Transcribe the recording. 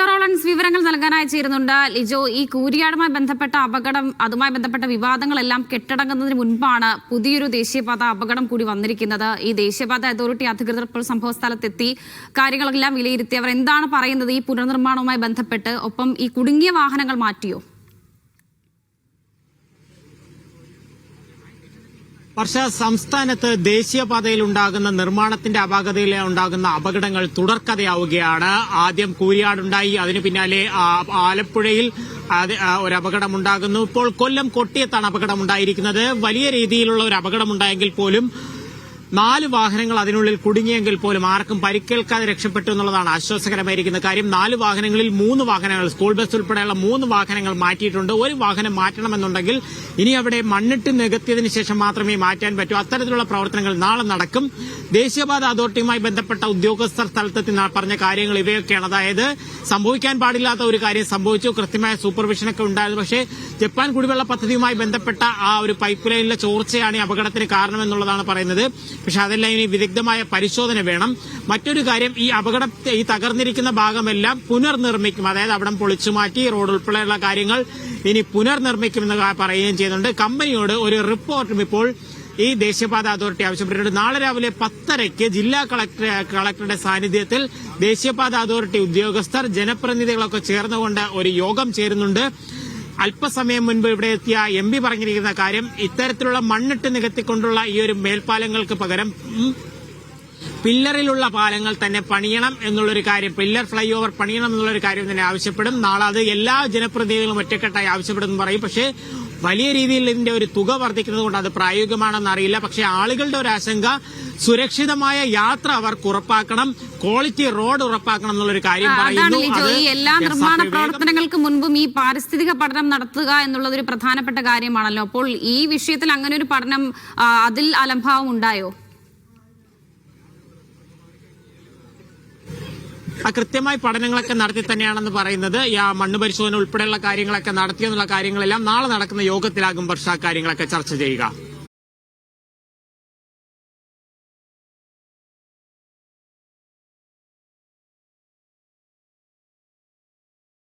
Lijo Rollins വിവരങ്ങൾ നൽകാനായി ചേരുന്നുണ്ട്. ലിജോ, ഈ കൂരിയാടുമായി ബന്ധപ്പെട്ട അപകടം, അതുമായി ബന്ധപ്പെട്ട വിവാദങ്ങളെല്ലാം കെട്ടടങ്ങുന്നതിന് മുൻപാണ് പുതിയൊരു ദേശീയപാത അപകടം കൂടി വന്നിരിക്കുന്നത്. ഈ ദേശീയപാത അതോറിറ്റി അധികൃതർ ഇപ്പോൾ സംഭവ സ്ഥലത്തെത്തി കാര്യങ്ങളെല്ലാം വിലയിരുത്തി. അവർ എന്താണ് പറയുന്നത് ഈ പുനർനിർമ്മാണവുമായി ബന്ധപ്പെട്ട്? ഒപ്പം ഈ കുടുങ്ങിയ വാഹനങ്ങൾ മാറ്റിയോ? വർഷ, സംസ്ഥാനത്ത് ദേശീയപാതയിൽ ഉണ്ടാകുന്ന നിർമ്മാണത്തിന്റെ അപാകതയിൽ ഉണ്ടാകുന്ന അപകടങ്ങൾ തുടർക്കഥയാവുകയാണ്. ആദ്യം കൂരിയാടുണ്ടായി, അതിനു പിന്നാലെ ആലപ്പുഴയിൽ ഒരു അപകടമുണ്ടാകുന്നു. ഇപ്പോൾ കൊല്ലം കൊട്ടിയത്താണ് അപകടമുണ്ടായിരിക്കുന്നത്. വലിയ രീതിയിലുള്ള ഒരു അപകടമുണ്ടായെങ്കിൽ പോലും 4 വാഹനങ്ങൾ അതിനുള്ളിൽ കുടുങ്ങിയെങ്കിൽ പോലും ആർക്കും പരിക്കേൽക്കാതെ രക്ഷപ്പെട്ടു എന്നുള്ളതാണ് ആശ്വാസകരമായിരിക്കുന്ന കാര്യം. 4 വാഹനങ്ങളിൽ 3 വാഹനങ്ങൾ, സ്കൂൾ ബസ് ഉൾപ്പെടെയുള്ള 3 വാഹനങ്ങൾ മാറ്റിയിട്ടുണ്ട്. ഒരു വാഹനം മാറ്റണമെന്നുണ്ടെങ്കിൽ ഇനി അവിടെ മണ്ണിട്ട് നികത്തിയതിനു ശേഷം മാത്രമേ മാറ്റാൻ പറ്റൂ. അത്തരത്തിലുള്ള പ്രവർത്തനങ്ങൾ നാളെ നടക്കും. ദേശീയപാത അതോറിറ്റിയുമായി ബന്ധപ്പെട്ട ഉദ്യോഗസ്ഥർ സ്ഥലത്തെത്തി പറഞ്ഞ കാര്യങ്ങൾ ഇവയൊക്കെയാണ്. അതായത് സംഭവിക്കാൻ പാടില്ലാത്ത ഒരു കാര്യം സംഭവിച്ചു, കൃത്യമായ സൂപ്പർവിഷനൊക്കെ ഉണ്ടായിരുന്നു. പക്ഷേ ജപ്പാൻ കുടിവെള്ള പദ്ധതിയുമായി ബന്ധപ്പെട്ട ആ ഒരു പൈപ്പ് ലൈനിലെ ചോർച്ചയാണ് ഈ അപകടത്തിന് കാരണമെന്നുള്ളതാണ് പറയുന്നത്. പക്ഷെ അതെല്ലാം ഇനി വിദഗ്ധമായ പരിശോധന വേണം. മറ്റൊരു കാര്യം, ഈ തകർന്നിരിക്കുന്ന ഭാഗമെല്ലാം പുനർനിർമ്മിക്കും. അതായത് അവിടം പൊളിച്ചുമാറ്റി റോഡ് ഉൾപ്പെടെയുള്ള കാര്യങ്ങൾ ഇനി പുനർനിർമ്മിക്കുമെന്ന് പറയുകയും ചെയ്യുന്നുണ്ട്. കമ്പനിയോട് ഒരു റിപ്പോർട്ടും ഇപ്പോൾ ഈ ദേശീയപാത അതോറിറ്റി ആവശ്യപ്പെട്ടിട്ടുണ്ട്. നാളെ രാവിലെ 10:30 ജില്ലാ കളക്ടറുടെ സാന്നിധ്യത്തിൽ ദേശീയപാത അതോറിറ്റി ഉദ്യോഗസ്ഥർ, ജനപ്രതിനിധികളൊക്കെ ചേർന്നുകൊണ്ട് ഒരു യോഗം ചേരുന്നുണ്ട്. അല്പസമയം മുൻപ് ഇവിടെ എത്തിയ MP പറഞ്ഞിരിക്കുന്ന കാര്യം, ഇത്തരത്തിലുള്ള മണ്ണിട്ട് നികത്തിക്കൊണ്ടുള്ള ഈ ഒരു മേൽപ്പാലങ്ങൾക്ക് പകരം പില്ലറിലുള്ള പാലങ്ങൾ തന്നെ പണിയണം എന്നുള്ളൊരു കാര്യം, പില്ലർ ഫ്ലൈ ഓവർ പണിയണം എന്നുള്ളൊരു കാര്യം തന്നെ ആവശ്യപ്പെടും. നാളെ അത് എല്ലാ ജനപ്രതിനിധികളും ഒറ്റക്കെട്ടായി ആവശ്യപ്പെടുമെന്ന് പറയും. പക്ഷേ വലിയ രീതിയിൽ ഇതിന്റെ ഒരു തുക വർദ്ധിക്കുന്നത് കൊണ്ട് അത് പ്രായോഗികമാണെന്ന് അറിയില്ല. പക്ഷേ ആളുകളുടെ ഒരു ആശങ്ക, സുരക്ഷിതമായ യാത്ര അവർക്ക് ഉറപ്പാക്കണം, ക്വാളിറ്റി റോഡ് ഉറപ്പാക്കണം എന്നുള്ളൊരു കാര്യം പറയുന്നു. ഈ എല്ലാ നിർമ്മാണ പ്രവർത്തനങ്ങൾക്ക് മുൻപും ഈ പാരിസ്ഥിതിക പഠനം നടത്തുക എന്നുള്ളത് ഒരു പ്രധാനപ്പെട്ട കാര്യമാണല്ലോ. അപ്പോൾ ഈ വിഷയത്തിൽ അങ്ങനെ ഒരു പഠനം, അതിൽ അലംഭാവം ഉണ്ടായോ? കൃത്യമായി പഠനങ്ങളൊക്കെ നടത്തി തന്നെയാണെന്ന് പറയുന്നത്. മണ്ണ് പരിശോധന ഉൾപ്പെടെയുള്ള കാര്യങ്ങളൊക്കെ നടത്തിയെന്നുള്ള കാര്യങ്ങളെല്ലാം നാളെ നടക്കുന്ന യോഗത്തിലാകും വർഷ കാര്യങ്ങളൊക്കെ ചർച്ച ചെയ്യുക.